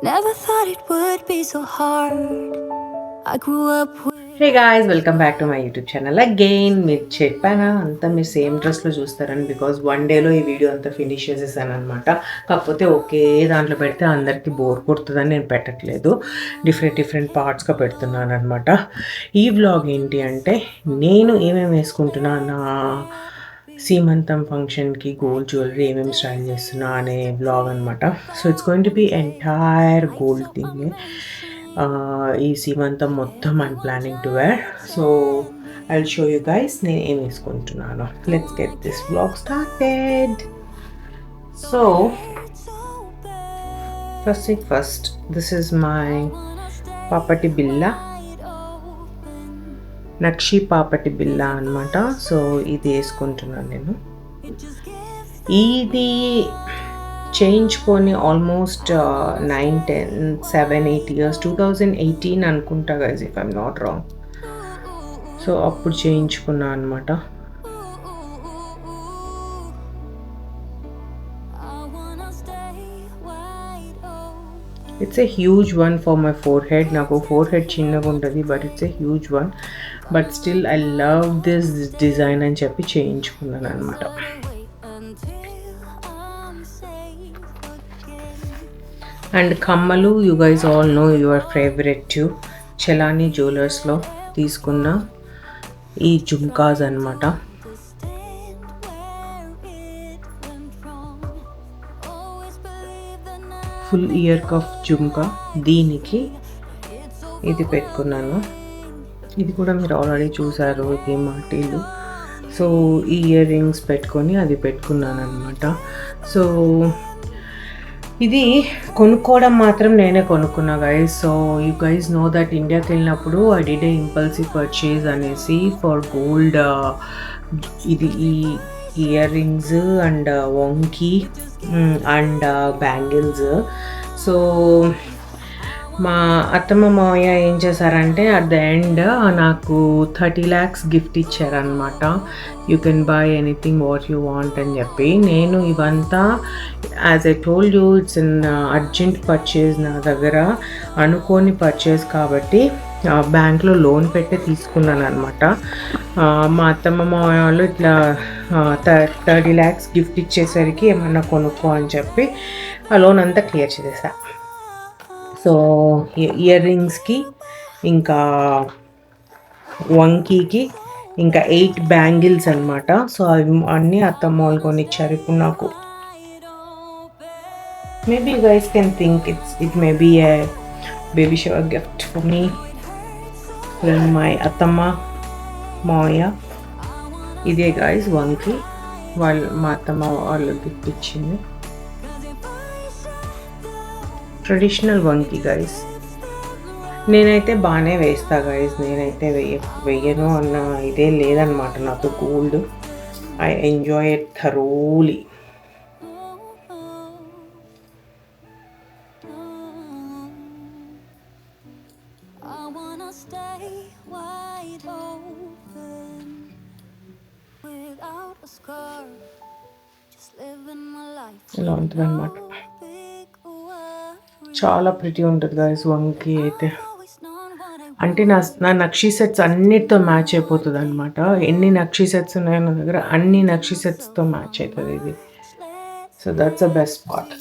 Never thought it would be so hard. I grew up with. Hey guys welcome back to my YouTube channel again. మీరు చెప్పానా అంతా మీరు same డ్రెస్లో చూస్తారని, because one డేలో ఈ వీడియో అంతా ఫినిష్ చేసేసాను అనమాట. కాకపోతే ఒకే దాంట్లో పెడితే అందరికీ బోర్ కొడుతుందని నేను పెట్టట్లేదు, డిఫరెంట్ పార్ట్స్గా పెడుతున్నాను అనమాట. ఈ వ్లాగ్ ఏంటి అంటే నేను ఏమేమి వేసుకుంటున్నా, నా సీమంతం ఫంక్షన్కి గోల్డ్ జ్యువెలరీ ఏమేమి స్టైల్ చేస్తున్నా అనే వ్లాగ్ అనమాట. So it's going to be entire gold thing. ఈ సీమంతం మొత్తం I'm planning to wear. So I'll show you guys నేను ఏం వేసుకుంటున్నాను. Let's get this vlog started. So first this is my పాపటి బిల్లా, నక్షి పాపటి బిల్లా అనమాట. సో ఇది వేసుకుంటున్నాను నేను. ఇది చేయించుకొని ఆల్మోస్ట్ 9, 10, 7, 8 years, 2018 అనుకుంటా guys, if I'm not wrong. So అప్పుడు చేయించుకున్నా అనమాట. It's a huge one for my forehead. నాకు ఫోర్ హెడ్ చిన్నగా ఉంటుంది, but it's a huge one. But still I love this design అని చెప్పి చేయించుకున్నాను అనమాట. అండ్ కమ్మలు, you guys all know your favourite ట్యూ, చలానీ జ్యువెలర్స్లో తీసుకున్న ఈ జుమ్కాస్ అనమాట. ఫుల్ ఇయర్ కఫ్ జుమ్కా, దీనికి ఇది పెట్టుకున్నాను. ఇది కూడా మీరు ఆల్రెడీ చూసారు, ఇది మాటీలు. సో ఈ ఇయర్ రింగ్స్ పెట్టుకొని అది పెట్టుకున్నాను అనమాట. సో ఇది కొనుక్కోవడం మాత్రం నేనే కొనుక్కున్నా guys. So you guys know that ఇండియాకి వెళ్ళినప్పుడు I did a impulsive purchase అనేసి ఫర్ గోల్డ్. ఇది ఈ ఇయర్ రింగ్స్ అండ్ వంకీ అండ్ బ్యాంగిల్స్. సో మా అత్తమ్మ మావయ్య ఏం చేశారంటే అట్ ద ఎండ్ నాకు 30 lakhs గిఫ్ట్ ఇచ్చారనమాట. You can buy anything what you want అని చెప్పి. నేను ఇవంతా as I told you it's in urgent purchase, నా దగ్గర అనుకోని పర్చేజ్ కాబట్టి బ్యాంక్లో లోన్ పెట్టి తీసుకున్నాను అనమాట. మా అత్తమ్మ మావయ్య వాళ్ళు ఇట్లా 30 lakhs గిఫ్ట్ ఇచ్చేసరికి ఏమన్నా కొనుక్కో అని చెప్పి ఆ లోన్ అంతా క్లియర్ చేసేసా. సో ఇయర్ రింగ్స్కి, ఇంకా వంకీకి, ఇంకా 8 బ్యాంగిల్స్ అనమాట. సో అవి అన్నీ అత్తమ్మ వాళ్ళు కొనిచ్చారు ఇప్పుడు నాకు. Maybe you guys can think it may be a baby shower gift for me from my అత్తమ్మ మావయ్య. ఇదే గైస్ వంకీ మా అత్తమ్మ వాళ్ళు గిఫ్ట్ ఇచ్చింది. ట్రెడిషనల్ వంకీ గైస్. నేనైతే బాగానే వేస్తా గైస్, నేనైతే వెయ్యను అన్న ఇదే లేదనమాట నాకు. Gold I enjoy it thoroughly. ఇలా ఉంటుంది అనమాట. చాలా ప్రిటీ ఉంటుంది గైస్ వంకీ అయితే. అంటే నా నక్షి సెట్స్ అన్నిటితో మ్యాచ్ అయిపోతుంది అనమాట. ఎన్ని నక్షి సెట్స్ ఉన్నాయో నా దగ్గర అన్ని నక్షి సెట్స్తో మ్యాచ్ అవుతుంది ఇది. So that's the best part.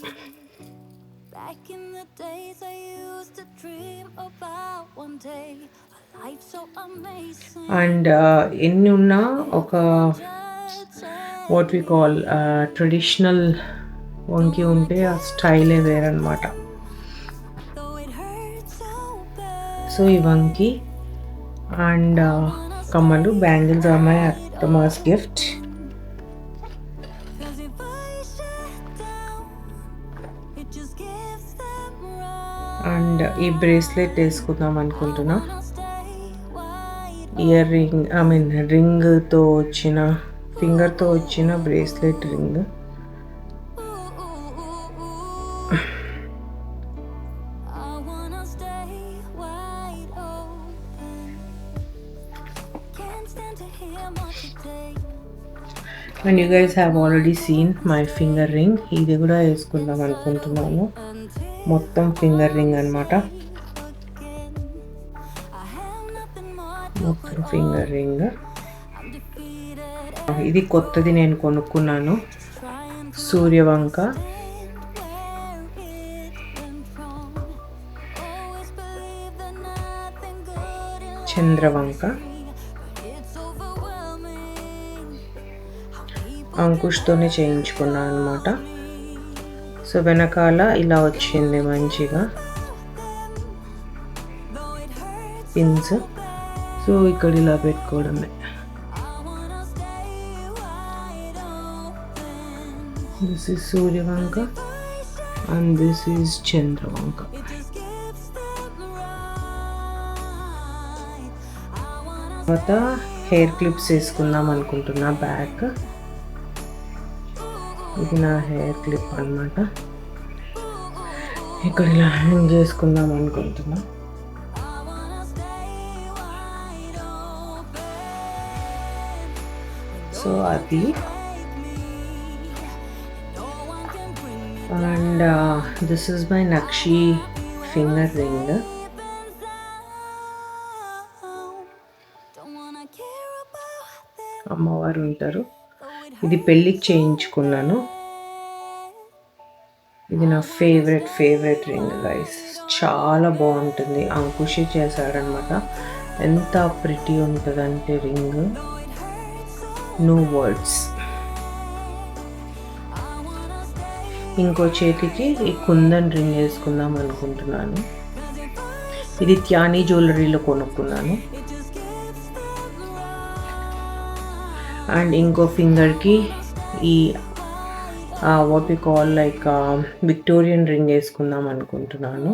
And ఎన్ని ఉన్నా ఒక వాట్ వి కాల్ ట్రెడిషనల్ వంకీ ఉంటే ఆ స్టైలే వేరనమాట. సో ఈ వంకీ అండ్ కమ్మలు, బ్యాంగిల్స్ ఆర్ మై అత్తమాస్ గిఫ్ట్. అండ్ ఈ బ్రేస్లెట్ వేసుకుందాం అనుకుంటున్నా. ఇయర్ రింగ్, ఐ మీన్ రింగ్తో వచ్చిన, ఫింగర్తో వచ్చిన bracelet ring. And you guys have already seen my finger ring. ఇది కూడా వేసుకుందాం అనుకుంటున్నాను. మొత్తం ఫింగర్ రింగ్ అనమాట. మొత్తం ఫింగర్ రింగ్. ఇది కొత్తది నేను కొనుక్కున్నాను. సూర్యవంక, చంద్రవంక, అంకుష్తోనే చేయించుకున్నాను అనమాట. సో వెనకాల ఇలా వచ్చింది మంచిగా పిన్స్. సో ఇక్కడ ఇలా పెట్టుకోవడమే. దిస్ ఈజ్ సూర్యవంక అండ్ దిస్ ఈజ్ చంద్రవంక. తర్వాత హెయిర్ క్లిప్స్ వేసుకుందాం అనుకుంటున్నా. బ్యాక్ ఇది నా హెయిర్ క్లిప్ అనమాట. ఇక్కడ ఇలా హ్యాంగ్ చేసుకుందాం అనుకుంటున్నా. సో అది and this is my nakshi finger ring. అమ్మవారు ఉంటారు. ఇది పెళ్ళికి చేయించుకున్నాను. ఇది నా ఫేవరెట్ రింగ్ గైస్. చాలా బాగుంటుంది. అంకుషే చేశాడనమాట. ఎంత ప్రిటీ ఉంటుందంటే రింగ్, నో వర్డ్స్. ఇంకో చేతికి ఈ కుందన్ రింగ్ వేసుకుందాం అనుకుంటున్నాను. ఇది త్యానీ జ్యువెలరీలో కొనుక్కున్నాను. అండ్ ఇంకో ఫింగర్కి ఈ what we call like Victorian ring వేసుకుందాం అనుకుంటున్నాను.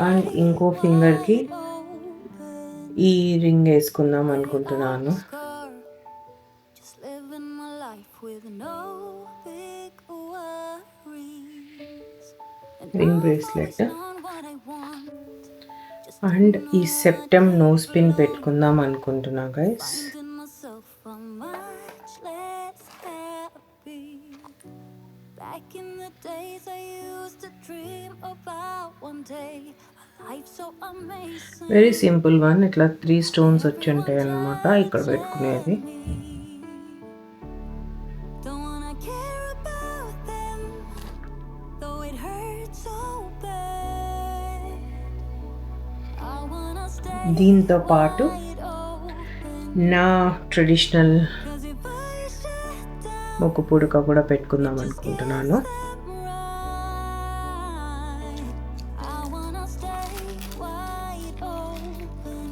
అండ్ ఇంకో ఫింగర్కి ఈ రింగ్ వేసుకుందాం అనుకుంటున్నాను. Ring bracelet. అండ్ ఈ సెప్టెమ్ నోస్ పిన్ పెట్టుకుందాం అనుకుంటున్నా గైస్. Very simple one. ఇట్లా 3 స్టోన్స్ వచ్చి ఉంటాయి అన్నమాట ఇక్కడ పెట్టుకునేది. దీంతో పాటు నా ట్రెడిషనల్ ముక్కు పుడక కూడా పెట్టుకుందాం అనుకుంటున్నాను.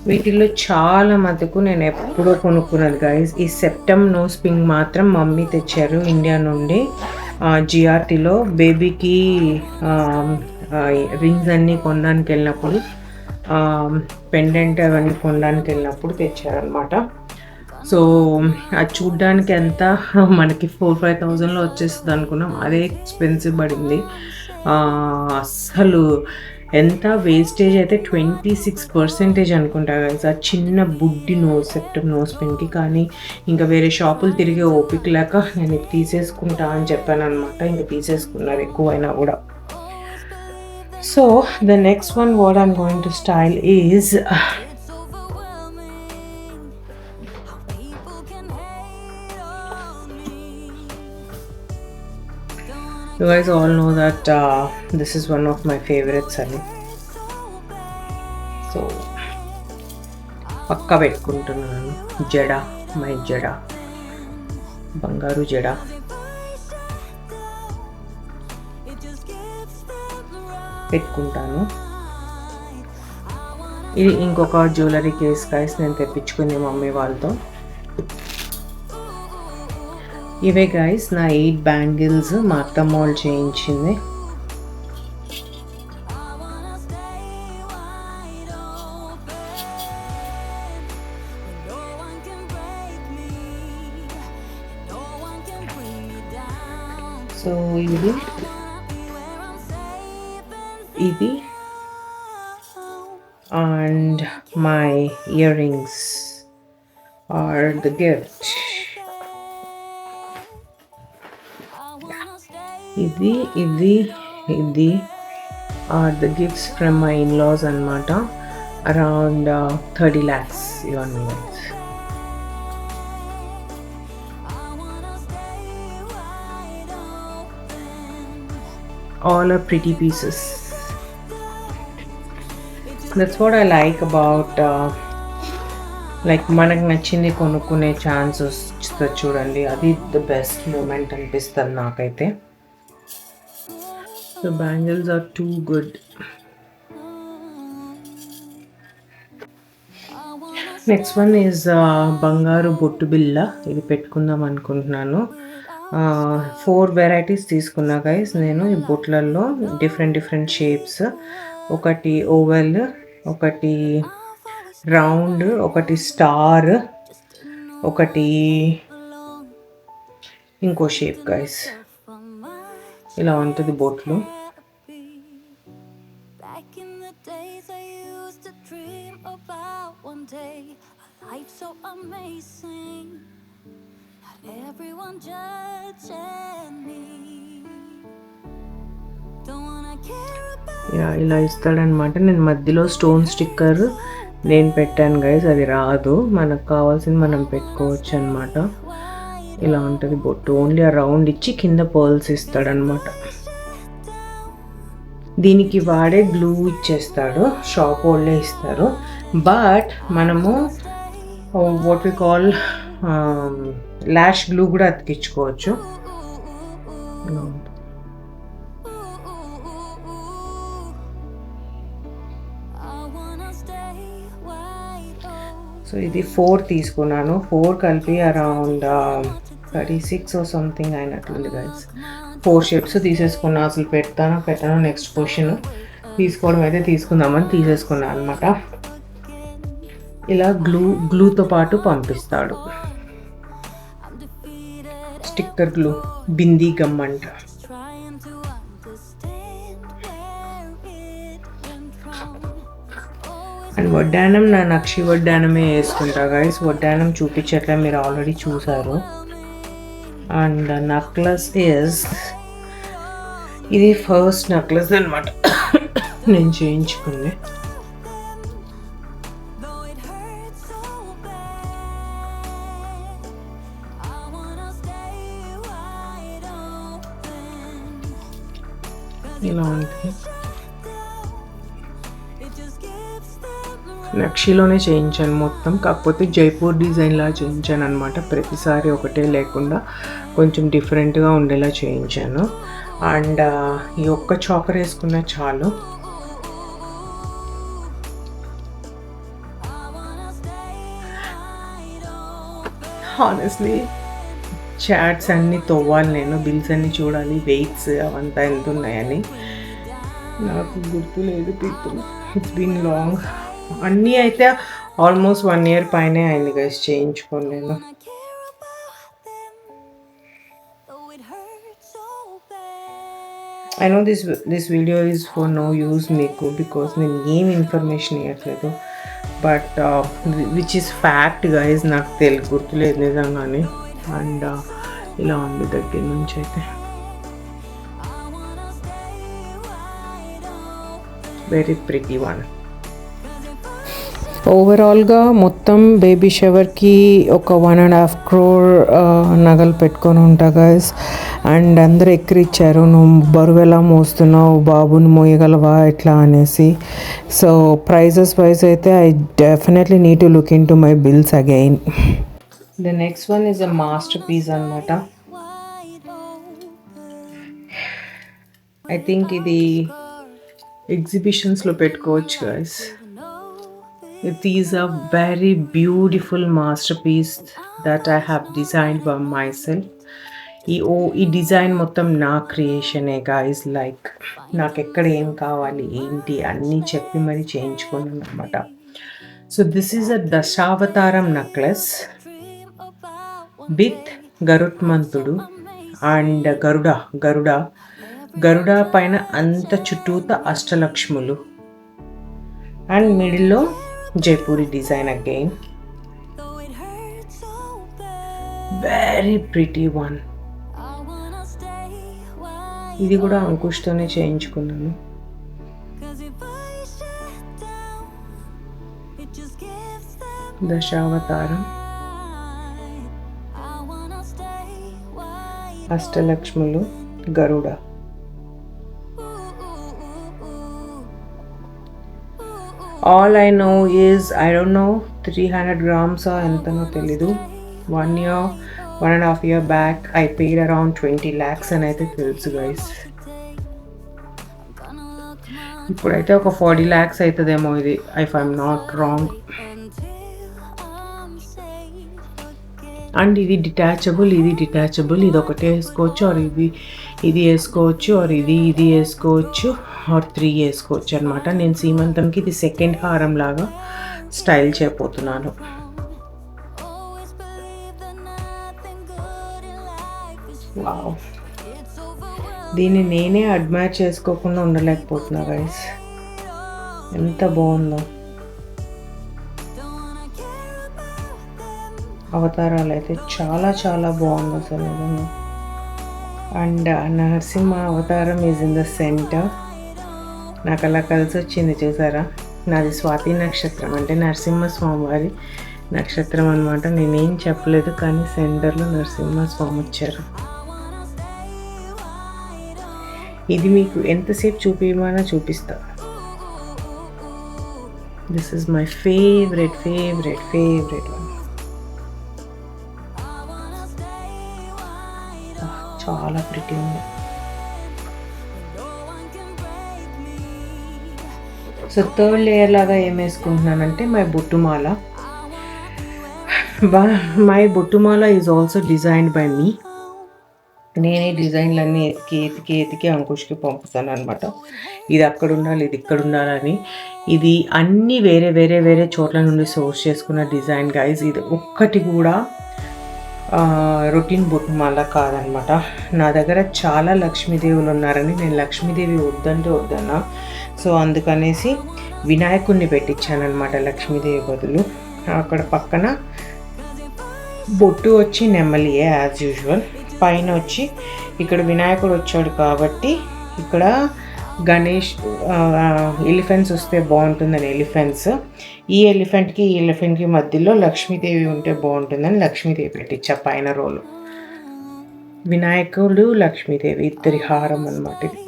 వీటిల్లో చాలా మటుకు నేను ఎప్పుడో కొనుక్కున్నది గైస్. ఈ సెప్టెమ్ నోస్ పింగ్ మాత్రం మమ్మీ తెచ్చారు ఇండియా నుండి. జిఆర్టీలో బేబీకి రింగ్స్ అన్నీ కొనడానికి వెళ్ళినప్పుడు, పెండెంట్ అవన్నీ కొనడానికి వెళ్ళినప్పుడు తెచ్చారనమాట. సో అది చూడ్డానికి ఎంత మనకి 4,000-5,000లో వచ్చేస్తుంది అనుకున్నాం. అదే ఎక్స్పెన్సివ్ పడింది. అస్సలు ఎంత వేస్టేజ్ అయితే 26% అనుకుంటా గైస్ ఆ చిన్న బుడ్డి సెప్టెమ్ నోస్ పిన్కి. కానీ ఇంకా వేరే షాపులు తిరిగే ఓపిక లేక నేను ఇది తీసేసుకుంటా అని చెప్పాను అనమాట. ఇంకా తీసేసుకున్నారు ఎక్కువైనా కూడా. So the next one what I'm going to style is you guys all know that this is one of my favorites ani. So పక్కా పెట్టుకుంటున్నాను. జడ, మై జడ, బంగారు జడ. పెట్టుకుంటాను. ఇది ఇంకొక జ్యువెలరీ కేస్ గైస్ నేను తెప్పించుకుంది మమ్మీ వాళ్ళతో. ఇవే గైస్ నా 8 బ్యాంగిల్స్ మా అత్తమ్మ వాళ్ళు చేయించింది. సో ఇది and my earrings are the gift. ఇది are the gifts from my in-laws అన్నమాట. Around 30 lakhs ఇవన్నీ guys. All are pretty pieces. That's what I like about like మనకు నచ్చింది కొనుక్కునే ఛాన్స్ వస్తుంది చూడండి, అది ద బెస్ట్ మూమెంట్ అనిపిస్తుంది నాకైతే. The bangles are too good. Next one is బంగారు బొట్టు బిళ్ళ. ఇది పెట్టుకుందాం అనుకుంటున్నాను. 4 వెరైటీస్ తీసుకున్నా గైస్ నేను ఈ బొట్లల్లో, డిఫరెంట్ షేప్స్. ఒకటి ఓవెల్, ఒకటి రౌండ్, ఒకటి స్టార్, ఒకటి ఇంకో షేప్ గైస్. ఇలా ఉంటుంది బొట్లు. ఇలా ఇస్తాడనమాట. నేను మధ్యలో స్టోన్ స్టిక్కర్ నేను పెట్టాను గైస్, అది రాదు. మనకు కావాల్సింది మనం పెట్టుకోవచ్చు అనమాట. ఇలా ఉంటుంది బొట్టు. ఓన్లీ ఆ రౌండ్ ఇచ్చి కింద పర్ల్స్ ఇస్తాడనమాట. దీనికి వాడే గ్లూ ఇచ్చేస్తాడు, షాప్ వాళ్ళే ఇస్తారు. బట్ మనము what we call lash glue కూడా అతికించుకోవచ్చు. సో ఇది 4 తీసుకున్నాను. 4 కలిపి అరౌండ్ 36 or సంథింగ్ అయినట్లుంది గైస్. 4 షేప్స్ తీసేసుకున్నా. అసలు పెట్టాను నెక్స్ట్ క్వశ్చన్. తీసుకోవడం అయితే తీసుకుందామని తీసేసుకున్నాను అనమాట. ఇలా గ్లూతో పాటు పంపిస్తాడు. స్టిక్కర్ గ్లూ, బిందీ గమ్ అంట. అండ్ వడ్డానం నా నక్షి వడ్డానమే వేసుకుంటా గైస్. వడ్డానం చూపించట్లే, మీరు ఆల్రెడీ చూసారు. అండ్ నక్లెస్ ఇది ఫస్ట్ నక్లెస్ అనమాట నేను చేయించుకుంది. ఇలా ఉంటుంది. నక్షిలోనే చేయించాను మొత్తం, కాకపోతే జైపూర్ డిజైన్లా చేయించాను అనమాట. ప్రతిసారి ఒకటే లేకుండా కొంచెం డిఫరెంట్గా ఉండేలా చేయించాను. అండ్ ఈ ఒక్క చాకర్ వేసుకున్న చాలు. హానెస్ట్లీ చాట్స్ అన్నీ తవ్వాలి, నేను బిల్స్ అన్నీ చూడాలి, వెయిట్స్ అవంతా ఎంత ఉన్నాయని. నాకు గుర్తులేదు పీపుల్, ఇట్స్ బీన్ లాంగ్. అన్నీ అయితే ఆల్మోస్ట్ 1 year పైనే అయింది గైస్ చేయించుకోండి నేను. I know this video is for no use మీకు, బికాస్ నేను ఏం ఇన్ఫర్మేషన్ ఇవ్వట్లేదు. But which is fact guys, నాకు గుర్తులేదు నిజంగానే. అండ్ ఇలా ఉంది దగ్గర నుంచి అయితే. Very pretty one. ఓవరాల్గా మొత్తం బేబీ షవర్కి ఒక 1.5 crore నగలు పెట్టుకొని ఉంటా గైస్. అండ్ అందరూ ఎక్కిరిచ్చారు, నువ్వు బరువు ఎలా మోస్తున్నావు, బాబుని మోయగలవా ఎట్లా అనేసి. సో ప్రైజెస్ వైజ్ అయితే I definitely need to look into my bills again. The next one is a masterpiece అనమాట. ఐ థింక్ ఇది ఎగ్జిబిషన్స్లో పెట్టుకోవచ్చు guys. These are very beautiful masterpiece that I have designed by myself. ఈ design మొత్తం నా క్రియేషనే guys. Like నాకు ఎక్కడ ఏం కావాలి ఏంటి అన్నీ చెప్పి మరి చేయించుకున్నాను అనమాట. సో దిస్ ఈజ్ అ దశావతారం నెక్లెస్ విత్ గరుత్మంతుడు అండ్ గరుడ పైన అంత చుట్టూత అష్టలక్ష్ములు అండ్ మిడిల్లో Jaipuri design again. Very pretty one. ఇది కూడా అంకుష్తోనే చేయించుకున్నాను. దశావతారం, అష్టలక్ష్ములు, గరుడ. All I know is, I don't know, 300 grams or ఎంతనో తెలీదు. 1 year, 1.5 year back I paid around 20 lakhs అని అయితే తెలుసు గైస్. ఇప్పుడైతే ఒక 40 lakhs అవుతుందేమో ఇది, if I'm not wrong. And ఇది డిటాచబుల్, ఇది ఒకటే వేసుకోవచ్చు, ఆర్ ఇది వేసుకోవచ్చు, ఆర్ ఇది వేసుకోవచ్చు, ఆర్ 3 వేసుకోవచ్చు అనమాట. నేను సీమంతంకి ఇది సెకండ్ హారం లాగా స్టైల్ చేయబోతున్నాను. వావ్, దీన్ని నేనే అడ్మైర్ చేసుకోకుండా ఉండలేకపోతున్నా గైస్, ఎంత బాగుందో. అవతారాలు అయితే చాలా చాలా బాగుంది అసలు నిజంగా. అండ్ నరసింహ అవతారం ఈజ్ ఇన్ ద సెంటర్. నాకు అలా కలిసి వచ్చింది చూసారా. నాది స్వాతి నక్షత్రం, అంటే నరసింహస్వామి వారి నక్షత్రం అనమాట. నేనేం చెప్పలేదు, కానీ సెంటర్లో నరసింహస్వామి వచ్చారు. ఇది మీకు ఎంతసేపు చూపించమన్నా చూపిస్తా. This is my favourite one. చాలా ప్రిటీ ఉంది. సో థర్డ్ లేయర్ లాగా ఏం వేసుకుంటున్నానంటే మై బొట్టుమాల. మై బొట్టుమాల is also designed by me. నేనే డిజైన్లన్నీ ఎతికి అంకుష్కి పంపుతాను అనమాట. ఇది అక్కడ ఉండాలి, ఇది ఇక్కడ ఉండాలని. ఇది అన్నీ వేరే చోట్ల నుండి సోర్స్ చేసుకున్న డిజైన్ గైజ్. ఇది ఒక్కటి కూడా రొటీన్ బొట్టుమాల కాదనమాట. నా దగ్గర చాలా లక్ష్మీదేవులు ఉన్నారని నేను లక్ష్మీదేవి వద్దన్నా. సో అందుకనేసి వినాయకుడిని పెట్టించానమాట లక్ష్మీదేవి బదులు. అక్కడ పక్కన బొట్టు వచ్చి నెమ్మలియే యాజ్ యూజువల్. పైన వచ్చి ఇక్కడ వినాయకుడు వచ్చాడు కాబట్టి ఇక్కడ గణేష్ ఎలిఫెంట్స్ వస్తే బాగుంటుందని ఎలిఫెంట్స్. ఈ ఎలిఫెంట్కి మధ్యలో లక్ష్మీదేవి ఉంటే బాగుంటుందని లక్ష్మీదేవి పెట్టించా పైన రోలు. వినాయకుడు లక్ష్మీదేవి ఇద్దరి హారం అన్నమాట ఇది.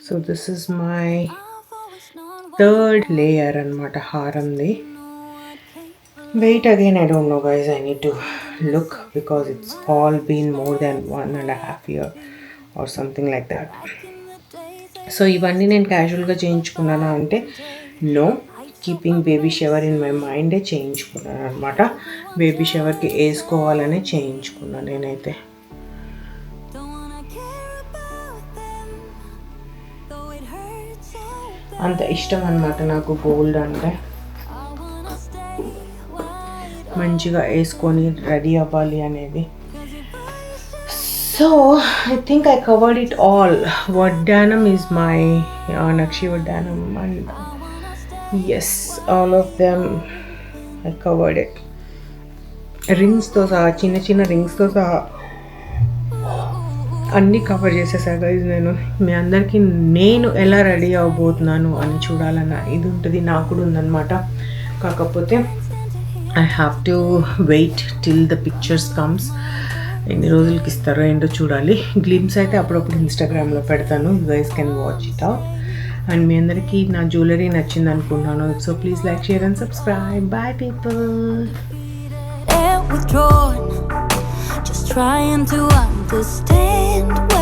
So this is my third layer అనమాట హారంది. Weight again I don't know guys, I need to look because it's all been more than 1.5 year or something like that. So ఇవన్నీ నేను క్యాజువల్గా చేయించుకున్నానా అంటే no, keeping baby shower in my మైండే చేయించుకున్నాను అనమాట. బేబీ షవర్కి వేసుకోవాలనే చేయించుకున్నాను నేనైతే. అంత ఇష్టం అనమాట నాకు గోల్డ్ అంటే. మంచిగా వేసుకొని రెడీ అవ్వాలి అనేది. So I think I covered it all. వడ్డానం ఈజ్ మై నక్షి వడ్డానం and yes, all of them I covered it. రింగ్స్తో సహా, చిన్న రింగ్స్తో సహా అన్నీ కవర్ చేసేసాను గైజ్. నేను మీ అందరికీ నేను ఎలా రెడీ అవ్వబోతున్నాను అని చూడాలన్న ఇది ఉంటుంది, నాకు కూడా ఉందన్నమాట. కాకపోతే I have to wait till the pictures comes. ఎన్ని రోజులకి ఇస్తారో ఏంటో చూడాలి. గ్లిమ్స్ అయితే అప్పుడప్పుడు ఇన్స్టాగ్రామ్లో పెడతాను, you guys can watch it out. And మీ అందరికీ నా జ్యువెలరీ నచ్చింది అనుకుంటున్నాను. So please like, share and subscribe. Bye people. Just trying to understand where